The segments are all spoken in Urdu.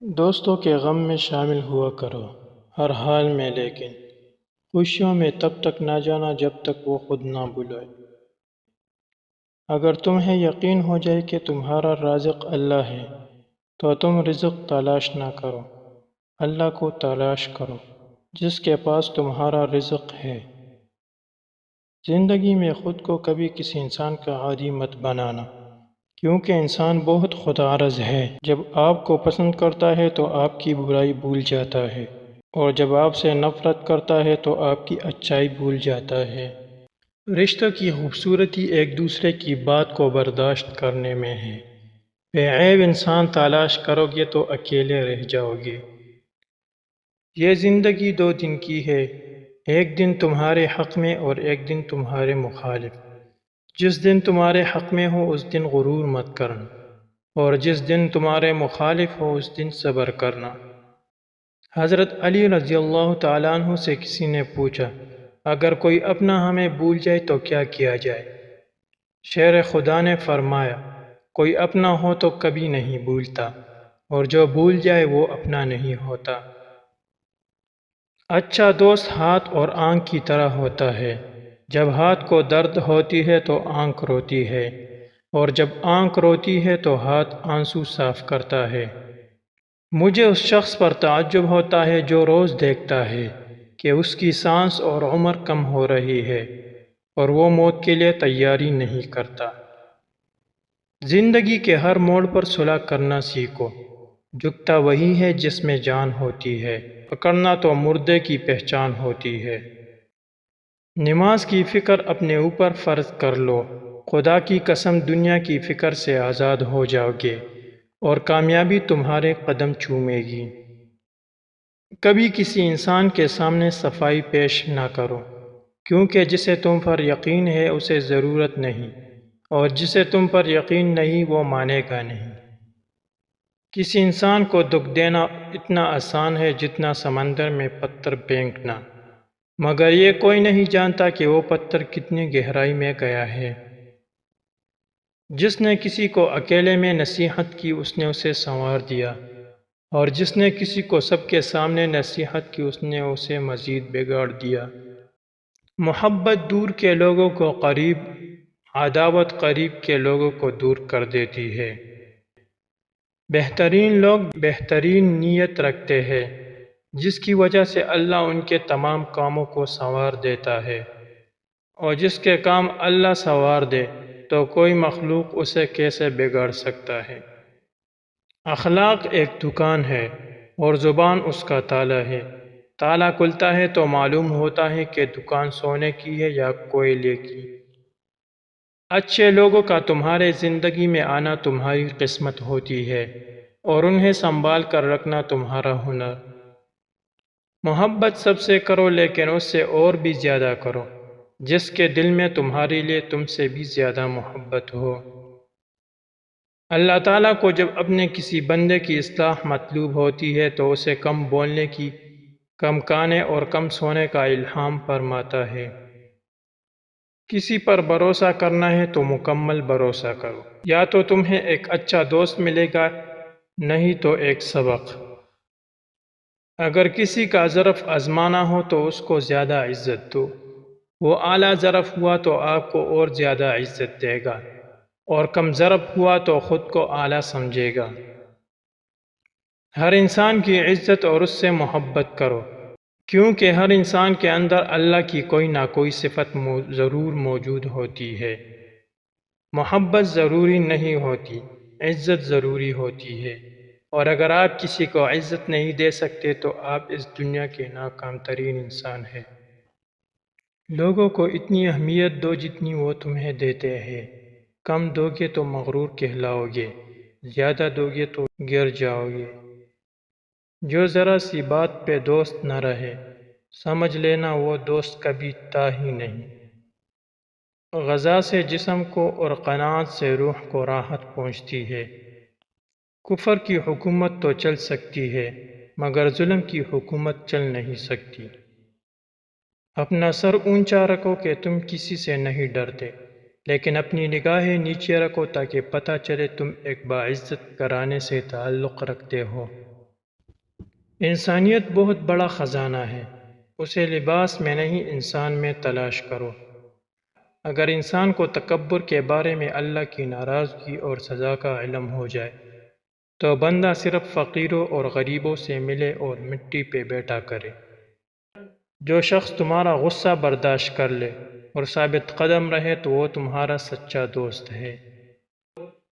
دوستوں کے غم میں شامل ہوا کرو ہر حال میں، لیکن خوشیوں میں تب تک نہ جانا جب تک وہ خود نہ بلائے۔ اگر تمہیں یقین ہو جائے کہ تمہارا رازق اللہ ہے تو تم رزق تلاش نہ کرو، اللہ کو تلاش کرو جس کے پاس تمہارا رزق ہے۔ زندگی میں خود کو کبھی کسی انسان کا عادی مت بنانا، کیونکہ انسان بہت خود غرض ہے۔ جب آپ کو پسند کرتا ہے تو آپ کی برائی بھول جاتا ہے، اور جب آپ سے نفرت کرتا ہے تو آپ کی اچھائی بھول جاتا ہے۔ رشتوں کی خوبصورتی ایک دوسرے کی بات کو برداشت کرنے میں ہے۔ بے عیب انسان تلاش کرو گے تو اکیلے رہ جاؤ گے۔ یہ زندگی 2 دن کی ہے، ایک دن تمہارے حق میں اور ایک دن تمہارے مخالف۔ جس دن تمہارے حق میں ہو اس دن غرور مت کرنا، اور جس دن تمہارے مخالف ہو اس دن صبر کرنا۔ حضرت علی رضی اللہ تعالیٰ عنہ سے کسی نے پوچھا، اگر کوئی اپنا ہمیں بھول جائے تو کیا کیا جائے؟ شیر خدا نے فرمایا، کوئی اپنا ہو تو کبھی نہیں بھولتا، اور جو بھول جائے وہ اپنا نہیں ہوتا۔ اچھا دوست ہاتھ اور آنکھ کی طرح ہوتا ہے، جب ہاتھ کو درد ہوتی ہے تو آنکھ روتی ہے، اور جب آنکھ روتی ہے تو ہاتھ آنسو صاف کرتا ہے۔ مجھے اس شخص پر تعجب ہوتا ہے جو روز دیکھتا ہے کہ اس کی سانس اور عمر کم ہو رہی ہے، اور وہ موت کے لیے تیاری نہیں کرتا۔ زندگی کے ہر موڑ پر صلح کرنا سیکھو، جھکتا وہی ہے جس میں جان ہوتی ہے، پکڑنا تو مردے کی پہچان ہوتی ہے۔ نماز کی فکر اپنے اوپر فرض کر لو، خدا کی قسم دنیا کی فکر سے آزاد ہو جاؤ گے، اور کامیابی تمہارے قدم چومے گی۔ کبھی کسی انسان کے سامنے صفائی پیش نہ کرو، کیونکہ جسے تم پر یقین ہے اسے ضرورت نہیں، اور جسے تم پر یقین نہیں وہ مانے گا نہیں۔ کسی انسان کو دکھ دینا اتنا آسان ہے جتنا سمندر میں پتھر پھینکنا، مگر یہ کوئی نہیں جانتا کہ وہ پتھر کتنی گہرائی میں گیا ہے۔ جس نے کسی کو اکیلے میں نصیحت کی اس نے اسے سنوار دیا، اور جس نے کسی کو سب کے سامنے نصیحت کی اس نے اسے مزید بگاڑ دیا۔ محبت دور کے لوگوں کو قریب، عداوت قریب کے لوگوں کو دور کر دیتی ہے۔ بہترین لوگ بہترین نیت رکھتے ہیں، جس کی وجہ سے اللہ ان کے تمام کاموں کو سنوار دیتا ہے، اور جس کے کام اللہ سنوار دے تو کوئی مخلوق اسے کیسے بگاڑ سکتا ہے۔ اخلاق ایک دکان ہے اور زبان اس کا تالا ہے۔ تالا کھلتا ہے تو معلوم ہوتا ہے کہ دکان سونے کی ہے یا کوئلے کی۔ اچھے لوگوں کا تمہارے زندگی میں آنا تمہاری قسمت ہوتی ہے، اور انہیں سنبھال کر رکھنا تمہارا ہنر۔ محبت سب سے کرو لیکن اس سے اور بھی زیادہ کرو، جس کے دل میں تمہارے لیے تم سے بھی زیادہ محبت ہو۔ اللہ تعالیٰ کو جب اپنے کسی بندے کی اصلاح مطلوب ہوتی ہے تو اسے کم بولنے کی، کم کھانے اور کم سونے کا الہام فرماتا ہے۔ کسی پر بھروسہ کرنا ہے تو مکمل بھروسہ کرو، یا تو تمہیں ایک اچھا دوست ملے گا، نہیں تو ایک سبق۔ اگر کسی کا ظرف آزمانا ہو تو اس کو زیادہ عزت دو، وہ اعلیٰ ظرف ہوا تو آپ کو اور زیادہ عزت دے گا، اور کم ظرف ہوا تو خود کو اعلیٰ سمجھے گا۔ ہر انسان کی عزت اور اس سے محبت کرو، کیونکہ ہر انسان کے اندر اللہ کی کوئی نہ کوئی صفت ضرور موجود ہوتی ہے۔ محبت ضروری نہیں ہوتی، عزت ضروری ہوتی ہے، اور اگر آپ کسی کو عزت نہیں دے سکتے تو آپ اس دنیا کے ناکام ترین انسان ہیں۔ لوگوں کو اتنی اہمیت دو جتنی وہ تمہیں دیتے ہیں، کم دو گے تو مغرور کہلاؤ گے، زیادہ دو گے تو گر جاؤ گے۔ جو ذرا سی بات پہ دوست نہ رہے، سمجھ لینا وہ دوست کبھی تھا ہی نہیں۔ غذا سے جسم کو اور قناعت سے روح کو راحت پہنچتی ہے۔ کفر کی حکومت تو چل سکتی ہے، مگر ظلم کی حکومت چل نہیں سکتی۔ اپنا سر اونچا رکھو کہ تم کسی سے نہیں ڈرتے، لیکن اپنی نگاہیں نیچے رکھو تاکہ پتہ چلے تم ایک باعزت گھرانے سے تعلق رکھتے ہو۔ انسانیت بہت بڑا خزانہ ہے، اسے لباس میں نہیں انسان میں تلاش کرو۔ اگر انسان کو تکبر کے بارے میں اللہ کی ناراضگی اور سزا کا علم ہو جائے تو بندہ صرف فقیروں اور غریبوں سے ملے اور مٹی پہ بیٹھا کرے۔ جو شخص تمہارا غصہ برداشت کر لے اور ثابت قدم رہے تو وہ تمہارا سچا دوست ہے۔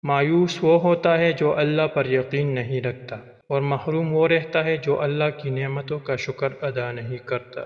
مایوس وہ ہوتا ہے جو اللہ پر یقین نہیں رکھتا، اور محروم وہ رہتا ہے جو اللہ کی نعمتوں کا شکر ادا نہیں کرتا۔